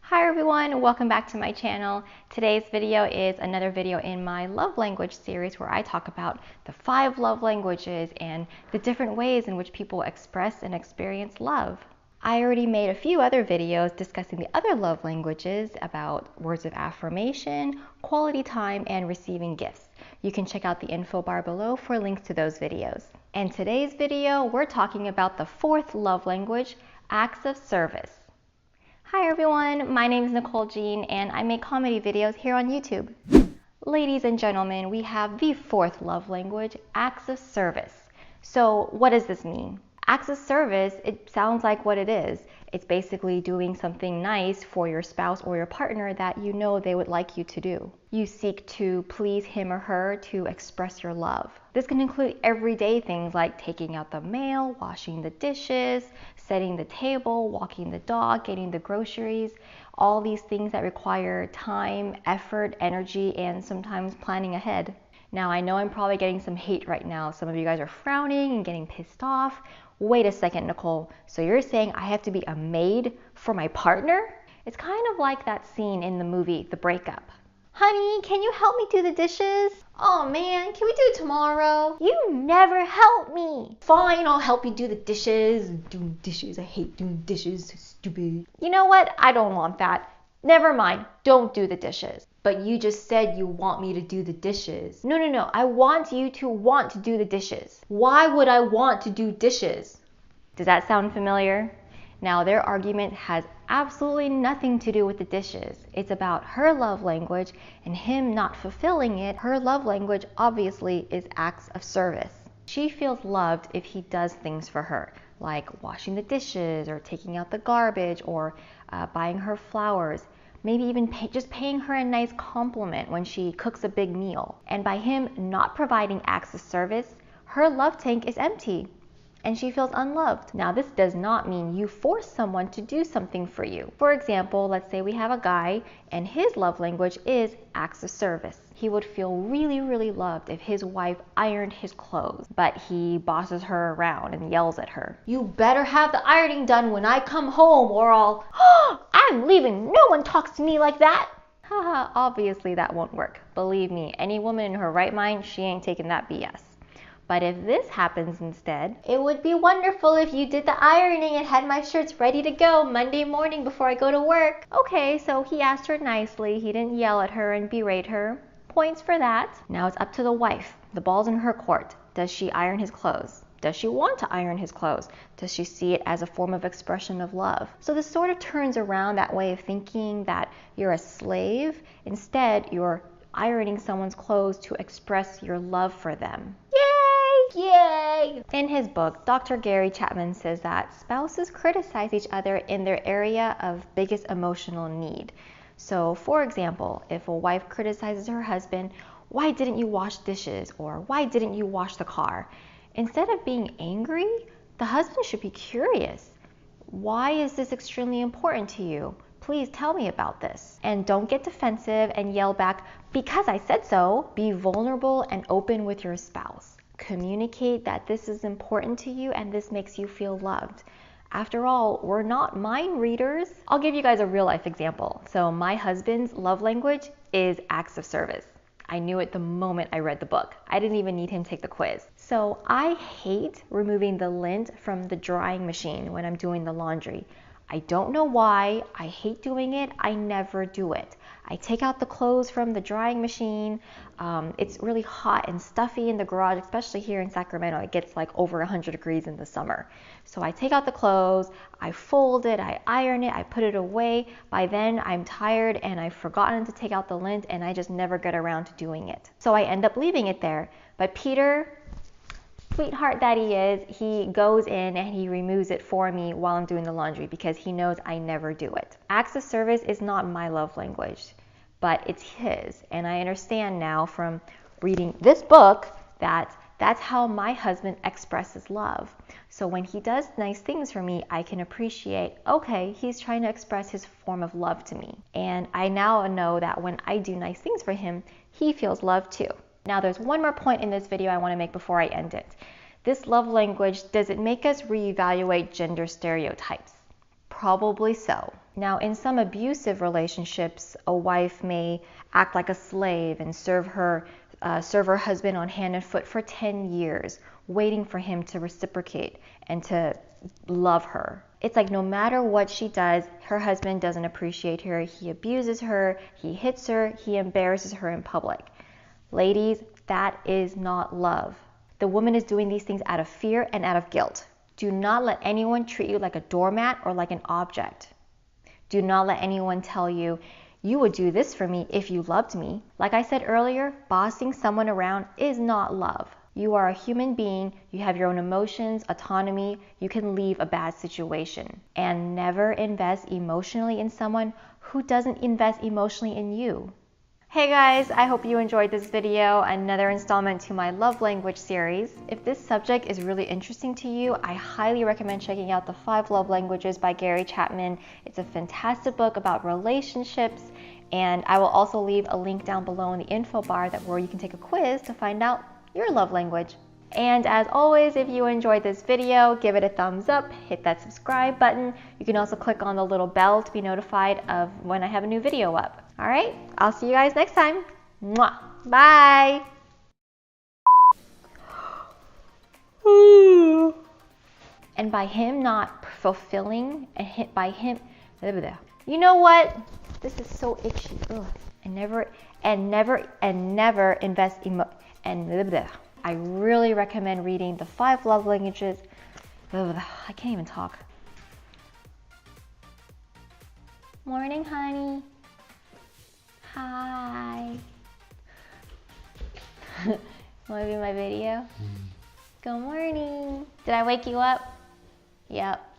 Hi everyone, welcome back to my channel. Today's video is another video in my love language series where I talk about the 5 love languages and the different ways in which people express and experience love. I already made a few other videos discussing the other love languages about words of affirmation, quality time, and receiving gifts. You can check out the info bar below for links to those videos. And today's video, we're talking about the 4th love language, acts of service. Hi everyone, my name is Nicole Jeanne and I make comedy videos here on YouTube. Ladies and gentlemen, we have the 4th love language, acts of service. So what does this mean? Acts of service, it sounds like what it is. It's basically doing something nice for your spouse or your partner that you know they would like you to do. You seek to please him or her to express your love. This can include everyday things like taking out the mail, washing the dishes, setting the table, walking the dog, getting the groceries, all these things that require time, effort, energy, and sometimes planning ahead. Now, I know I'm probably getting some hate right now. Some of you guys are frowning and getting pissed off. Wait a second, Nicole. So you're saying I have to be a maid for my partner? It's kind of like that scene in the movie, The Breakup. Honey, can you help me do the dishes? Oh man, can we do it tomorrow? You never help me. Fine, I'll help you do the dishes. Doing dishes, I hate doing dishes, so stupid. You know what? I don't want that. Never mind, don't do the dishes. But you just said you want me to do the dishes. No, I want you to want to do the dishes. Why would I want to do dishes? Does that sound familiar? Now, their argument has absolutely nothing to do with the dishes. It's about her love language and him not fulfilling it. Her love language obviously is acts of service. She feels loved if he does things for her, like washing the dishes or taking out the garbage or buying her flowers. Maybe even just paying her a nice compliment when she cooks a big meal. And by him not providing acts of service, her love tank is empty and she feels unloved. Now, this does not mean you force someone to do something for you. For example, let's say we have a guy and his love language is acts of service. He would feel really loved if his wife ironed his clothes, but he bosses her around and yells at her. You better have the ironing done when I come home or I'll, I'm leaving. No one talks to me like that. Haha, obviously that won't work. Believe me, any woman in her right mind, she ain't taking that BS. But if this happens instead, it would be wonderful if you did the ironing and had my shirts ready to go Monday morning before I go to work. Okay, so he asked her nicely. He didn't yell at her and berate her. Points for that. Now it's up to the wife. The ball's in her court. Does she iron his clothes? Does she want to iron his clothes? Does she see it as a form of expression of love? So this sort of turns around that way of thinking that you're a slave. Instead, you're ironing someone's clothes to express your love for them. Yay! In his book, Dr. Gary Chapman says that spouses criticize each other in their area of biggest emotional need. So, for example, if a wife criticizes her husband, why didn't you wash dishes? Or why didn't you wash the car? Instead of being angry, the husband should be curious. Why is this extremely important to you? Please tell me about this. And don't get defensive and yell back, because I said so. Be vulnerable and open with your spouse. Communicate that this is important to you and this makes you feel loved. After all, we're not mind readers. I'll give you guys a real life example. So my husband's love language is acts of service. I knew it the moment I read the book. I didn't even need him to take the quiz. So I hate removing the lint from the drying machine when I'm doing the laundry. I don't know why. I hate doing it. I never do it. I take out the clothes from the drying machine. It's really hot and stuffy in the garage, especially here in Sacramento. It gets like over 100 degrees in the summer. So I take out the clothes, I fold it, I iron it, I put it away. By then I'm tired and I've forgotten to take out the lint and I just never get around to doing it. So I end up leaving it there. But Peter, sweetheart that he is, he goes in and he removes it for me while I'm doing the laundry because he knows I never do it. Acts of service is not my love language, but it's his. And I understand now from reading this book that that's how my husband expresses love. So when he does nice things for me, I can appreciate, okay, he's trying to express his form of love to me. And I now know that when I do nice things for him, he feels loved too. Now there's one more point in this video I want to make before I end it. This love language, does it make us reevaluate gender stereotypes? Probably so. Now, in some abusive relationships, a wife may act like a slave and serve her husband on hand and foot for 10 years, waiting for him to reciprocate and to love her. It's like no matter what she does, her husband doesn't appreciate her. He abuses her, he hits her, he embarrasses her in public. Ladies, that is not love. The woman is doing these things out of fear and out of guilt. Do not let anyone treat you like a doormat or like an object. Do not let anyone tell you, you would do this for me if you loved me. Like I said earlier, bossing someone around is not love. You are a human being, you have your own emotions, autonomy, you can leave a bad situation. And never invest emotionally in someone who doesn't invest emotionally in you. Hey guys, I hope you enjoyed this video, another installment to my love language series. If this subject is really interesting to you, I highly recommend checking out The 5 Love Languages by Gary Chapman. It's a fantastic book about relationships, and I will also leave a link down below in the info bar where you can take a quiz to find out your love language. And as always, if you enjoyed this video, give it a thumbs up, hit that subscribe button. You can also click on the little bell to be notified of when I have a new video up. All right, I'll see you guys next time. Mwah. Bye. And by him not fulfilling, and by him, you know what? This is so itchy. Ugh. And never invest I really recommend reading The 5 Love Languages. I can't even talk. Morning, honey. Hi. Want to be my video? Good morning. Did I wake you up? Yep.